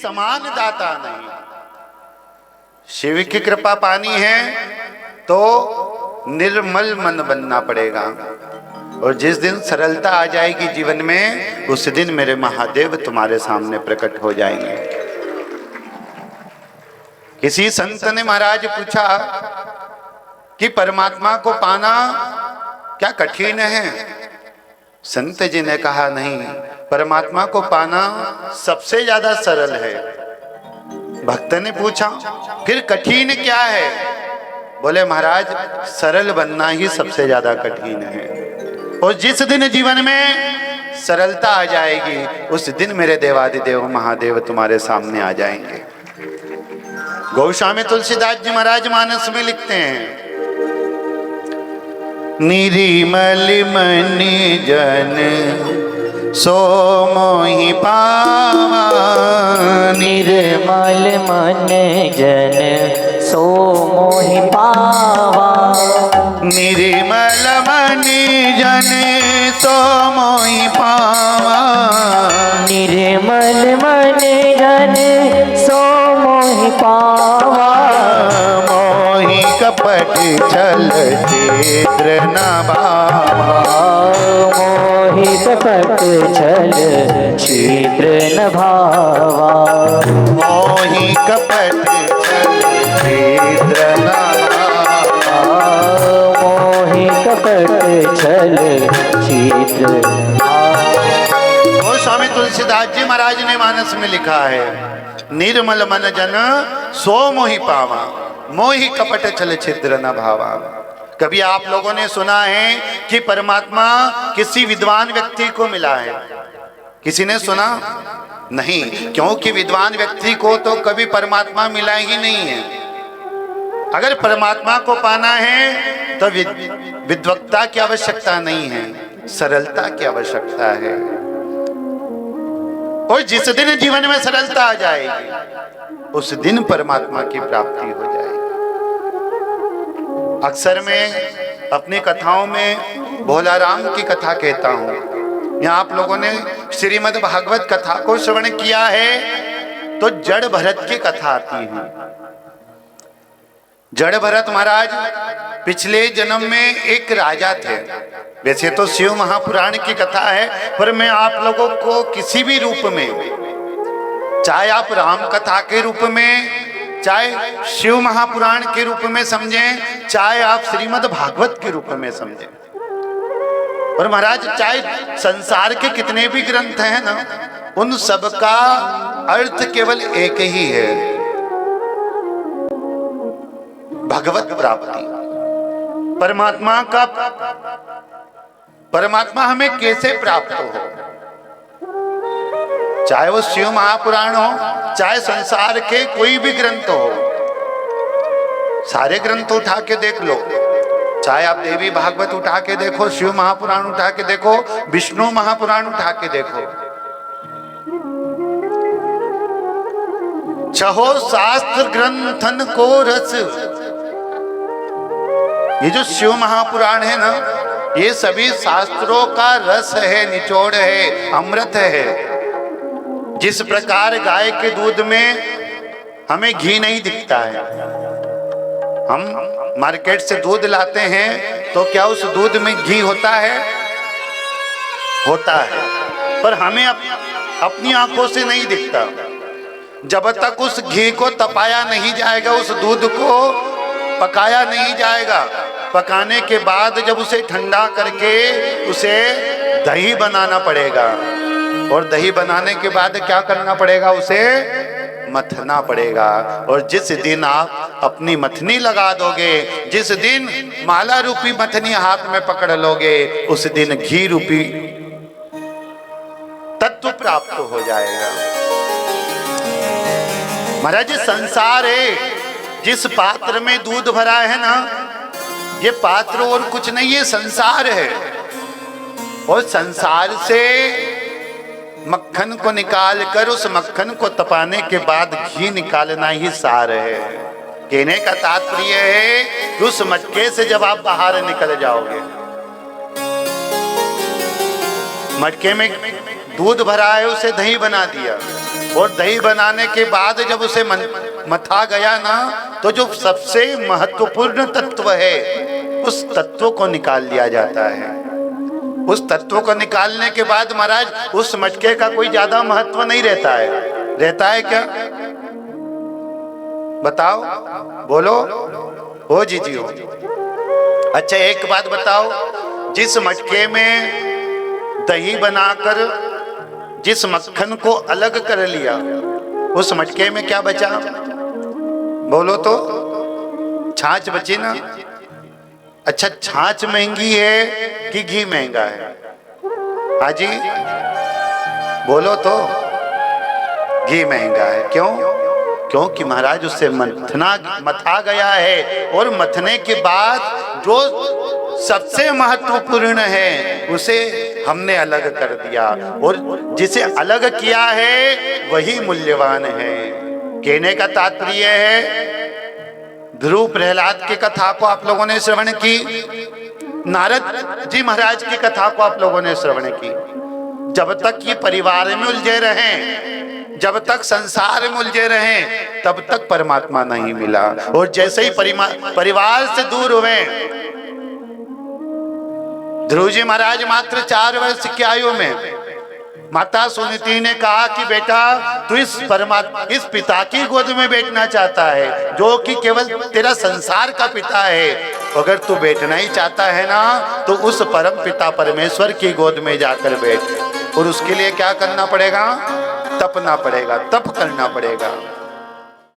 समान दाता नहीं। शिव की कृपा पानी है तो निर्मल मन बनना पड़ेगा, और जिस दिन सरलता आ जाएगी जीवन में, उस दिन मेरे महादेव तुम्हारे सामने प्रकट हो जाएंगे। किसी संत ने महाराज पूछा कि परमात्मा को पाना क्या कठिन है? संत जी ने कहा नहीं, परमात्मा को पाना सबसे ज्यादा सरल है। भक्त ने पूछा फिर कठिन क्या है? बोले महाराज सरल बनना ही सबसे ज्यादा कठिन है। और जिस दिन जीवन में सरलता आ जाएगी, उस दिन मेरे देवादिदेव महादेव तुम्हारे सामने आ जाएंगे। गौस्वामी तुलसीदास जी महाराज मानस में लिखते हैं, निर्मल मन जन सो मोहि पावा, निर्मल मन जन सो मोहि पावा, निर्मल मन जन सो मोहि पावा, निर्मल मन जन सो मोहि पावा, मोहि कपट छल चित्र न भावा, मोहि कपट छल चित्र न भावा, मोहि कपट छल चित्र न भावा, मोहि कपट छल चित्र न भावा। वो स्वामी तुलसीदास जी महाराज ने मानस में लिखा है, निर्मल मन जन सो मोहि पावा, मोहि कपट छल छिद्र न भावा। कभी आप लोगों ने सुना है कि परमात्मा किसी विद्वान व्यक्ति को मिला है? किसी ने सुना? नहीं, क्योंकि विद्वान व्यक्ति को तो कभी परमात्मा मिला ही नहीं है। अगर परमात्मा को पाना है तो विद्वत्ता की आवश्यकता नहीं है, सरलता की आवश्यकता है। और जिस दिन जीवन में सरलता आ जाएगी, उस दिन परमात्मा की प्राप्ति हो जाएगी। अक्सर मैं अपनी कथाओं में भोला राम की कथा कहता हूँ। यहाँ आप लोगों ने श्रीमद् भागवत कथा को श्रवण किया है तो जड़ भरत की कथा आती है। जड़ भरत महाराज पिछले जन्म में एक राजा थे। वैसे तो शिव महापुराण की कथा है, पर मैं आप लोगों को किसी भी रूप में, चाहे आप राम कथा के रूप में, चाहे शिव महापुराण के रूप में समझें, चाहे आप श्रीमद् भागवत के रूप में समझें, और महाराज चाहे संसार के कितने भी ग्रंथ हैं ना, उन सब का अर्थ केवल एक ही है, भगवत प्राप्ति। परमात्मा हमें कैसे प्राप्त हो, चाहे वो शिव महापुराण हो, चाहे संसार के कोई भी ग्रंथ हो, सारे ग्रंथ उठा के देख लो, चाहे आप देवी भागवत उठा के देखो, शिव महापुराण उठा के देखो, विष्णु महापुराण उठा के देखो, छहो शास्त्र ग्रंथन को रस। ये जो शिव महापुराण है ना, ये सभी शास्त्रों का रस है, निचोड़ है, अमृत है। जिस प्रकार गाय के दूध में हमें घी नहीं दिखता है, हम मार्केट से दूध लाते हैं तो क्या उस दूध में घी होता है? होता है, पर हमें अपनी आंखों से नहीं दिखता। जब तक उस घी को तपाया नहीं जाएगा, उस दूध को पकाया नहीं जाएगा, पकाने के बाद जब उसे ठंडा करके उसे दही बनाना पड़ेगा, और दही बनाने के बाद क्या करना पड़ेगा? उसे मथना पड़ेगा। और जिस दिन आप अपनी मथनी लगा दोगे, जिस दिन माला रूपी मथनी हाथ में पकड़ लोगे, उस दिन घी रूपी तत्व प्राप्त हो जाएगा। महाराज संसार है, जिस पात्र में दूध भरा है ना, ये पात्र और कुछ नहीं है, संसार है। और संसार से मक्खन को निकाल कर उस मक्खन को तपाने के बाद घी निकालना ही सार है। कहने का तात्पर्य है कि उस मटके से जब आप बाहर निकल जाओगे, मटके में दूध भरा है उसे दही बना दिया, और दही बनाने के बाद जब उसे मथा गया ना, तो जो सबसे महत्वपूर्ण तत्व है उस तत्व को निकाल लिया जाता है। उस तत्व को निकालने के बाद महाराज उस मटके का कोई ज्यादा महत्व नहीं रहता है। रहता है क्या? बताओ, बोलो। हो जी हो। अच्छा एक बात बताओ, जिस मटके में दही बनाकर जिस मक्खन को अलग कर लिया, उस मटके में क्या बचा? बोलो तो। छाछ बची ना। अच्छा छाछ महंगी है कि घी महंगा है? हाजी बोलो तो। घी महंगा है। क्यों? क्योंकि महाराज उससे मथा गया है, और मथने के बाद जो सबसे महत्वपूर्ण है उसे हमने अलग कर दिया, और जिसे अलग किया है वही मूल्यवान है। कहने का तात्पर्य है, ध्रुव प्रहलाद की कथा को आप लोगों ने श्रवण की, नारद जी महाराज की कथा को आप लोगों ने श्रवण की। जब तक ये परिवार में उलझे रहें, जब तक संसार में उलझे रहें, तब तक परमात्मा नहीं मिला। और जैसे ही परिवार से दूर हुए, ध्रुव जी महाराज मात्र 4 वर्ष की आयु में माता सुनीति ने कहा कि बेटा तू इस पिता की गोद में बैठना चाहता है, जो कि केवल तेरा संसार का पिता है। अगर तू बैठना ही चाहता है ना, तो उस परम पिता परमेश्वर की गोद में जाकर बैठ। और उसके लिए क्या करना पड़ेगा? तपना पड़ेगा, तप करना पड़ेगा।